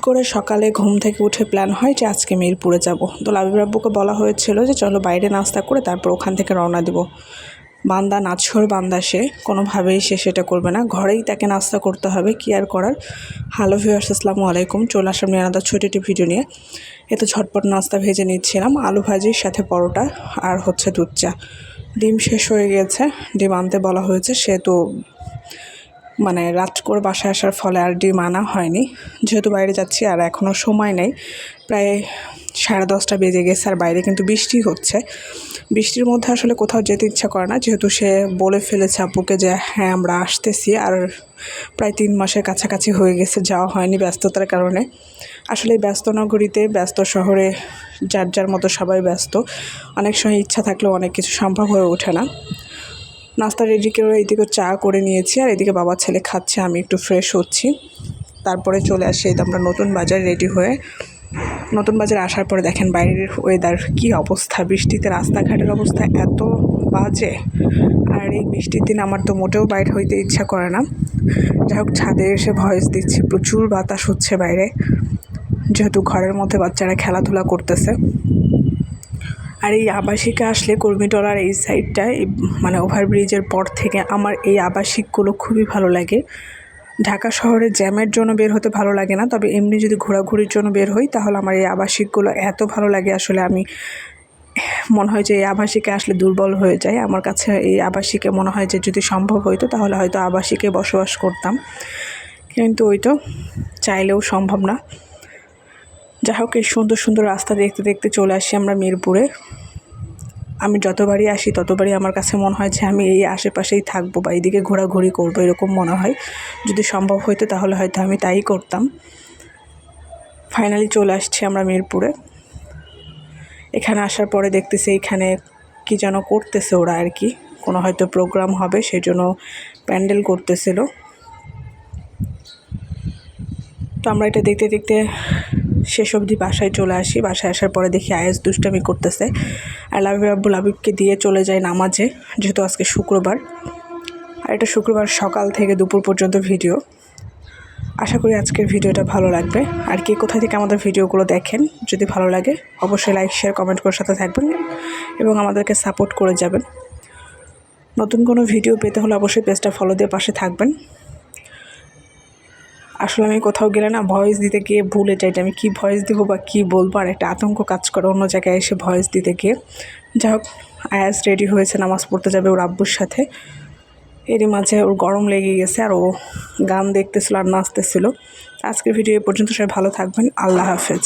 করে সকালে ঘুম থেকে উঠে প্ল্যান হয় যে আজকে মিরপুরে যাব। তো লাবিব আব্বুকে বলা হয়েছিল যে চলো বাইরে নাস্তা করে তারপর ওখান থেকে রওনা দিব। বান্দা নাছোড় বান্দা, সে কোনোভাবেই সেটা করবে না, ঘরেই তাকে নাস্তা করতে হবে, কি আর করার। হ্যালো ভিউয়ার্স, আসসালামু আলাইকুম। চলে আসলাম নিরানাদার ছোট একটি ভিডিও নিয়ে। এত ঝটপট নাস্তা ভেজে নিচ্ছিলাম, আলু ভাজির সাথে পরোটা আর হচ্ছে দুধ চা। ডিম শেষ হয়ে গিয়েছে, ডিম আনতে বলা হয়েছে, সে তো রাত করে বাসায় আসার ফলে আর ডিম আনা হয়নি। যেহেতু বাইরে যাচ্ছি আর এখনও সময় নেই, প্রায় 10:30 বেজে গেছে, আর বাইরে কিন্তু বৃষ্টি হচ্ছে। বৃষ্টির মধ্যে আসলে কোথাও যেতে ইচ্ছা করে না, যেহেতু সে বলে ফেলেছে আব্বুকে যে হ্যাঁ আমরা আসতেছি, আর প্রায় 3 মাসের কাছাকাছি হয়ে গেছে যাওয়া হয়নি ব্যস্ততার কারণে। আসলে ব্যস্ত নগরীতে, ব্যস্ত শহরে যার যার মতো সবাই ব্যস্ত, অনেক সময় ইচ্ছা থাকলেও অনেক কিছু সম্ভব হয়ে ওঠে না। নাস্তা রেডি করে এদিকে চা করে নিয়েছি, আর এদিকে বাবা ছেলে খাচ্ছে, আমি একটু ফ্রেশ হচ্ছি। তারপরে চলে আসি এই তো আমরা নতুন বাজার রেডি হয়ে। নতুন বাজারে আসার পরে দেখেন বাইরের ওয়েদার কী অবস্থা, বৃষ্টিতে রাস্তাঘাটের অবস্থা এত বাজে। আর এই বৃষ্টির দিন আমার তো মোটেও বাইরে হইতে ইচ্ছা করে না। যাই হোক, ছাদে এসে ভয়েস দিচ্ছি, প্রচুর বাতাস হচ্ছে বাইরে, যেহেতু ঘরের মধ্যে বাচ্চারা খেলাধুলা করতেছে। আর এই আবাসিকে আসলে কর্মীটলার এই সাইডটায় ওভারব্রিজের পর থেকে আমার এই আবাসিকগুলো খুবই ভালো লাগে। ঢাকা শহরে জ্যামের জন্য বের হতে ভালো লাগে না, তবে এমনি যদি ঘোরাঘুরির জন্য বের হই তাহলে আমার এই আবাসিকগুলো এত ভালো লাগে। আসলে আমি মনে হয় যে এই আবাসিকে আসলে দুর্বল হয়ে যায়। আমার কাছে এই আবাসিকে মনে হয় যে যদি সম্ভব হইতো তাহলে হয়তো আবাসিকে বসবাস করতাম, কিন্তু ওই তো চাইলেও সম্ভব না। যাই হোক, এই সুন্দর সুন্দর রাস্তা দেখতে দেখতে চলে আসি আমরা মিরপুরে। আমি যতবারই আসি ততবারই আমার কাছে মনে হয় যে আমি এই আশেপাশেই থাকবো বা এইদিকে ঘোরাঘুরি করবো, এরকম মনে হয়। যদি সম্ভব হইতো তাহলে হয়তো আমি তাই করতাম। ফাইনালি চলে আসছি আমরা মিরপুরে। এখানে আসার পরে দেখতেছি এখানে কি যেন করতেছে ওরা, আর কি কোনো হয়তো প্রোগ্রাম হবে, সেই জন্য প্যান্ডেল করতেছিল। তো আমরা এটা দেখতে দেখতে শেষ অবধি বাসায় চলে আসি। বাসায় আসার পরে দেখি আয়েস দুষ্টামি করতেছে, আর লাবিবকে দিয়ে চলে যায় নামাজে, যেহেতু আজকে শুক্রবার। আর এটা শুক্রবার সকাল থেকে দুপুর পর্যন্ত ভিডিও। আশা করি আজকের ভিডিওটা ভালো লাগবে। আর কে কোথা থেকে আমাদের ভিডিওগুলো দেখেন, যদি ভালো লাগে অবশ্যই লাইক শেয়ার কমেন্ট করে সাথে থাকবেন এবং আমাদেরকে সাপোর্ট করে যাবেন। নতুন কোনো ভিডিও পেতে হলে অবশ্যই পেজটা ফলো দিয়ে পাশে থাকবেন। আসলে আমি কোথাও গেলে না ভয়েস দিতে গিয়ে ভুলে যাই যে আমি কী ভয়েস দেবো বা কী বলবো, আর একটা আতঙ্ক কাজ করে অন্য জায়গায় এসে ভয়েস দিতে গিয়ে। যাই হোক, আয়াজ রেডি হয়েছে, নামাজ পড়তে যাবে ওর আব্বুর সাথে। এরই মাঝে ওর গরম লেগে গেছে, আর ও গান দেখতেছিল আর নাচতেছিল। আজকের ভিডিও এ পর্যন্ত, সবাই ভালো থাকবেন, আল্লাহ হাফেজ।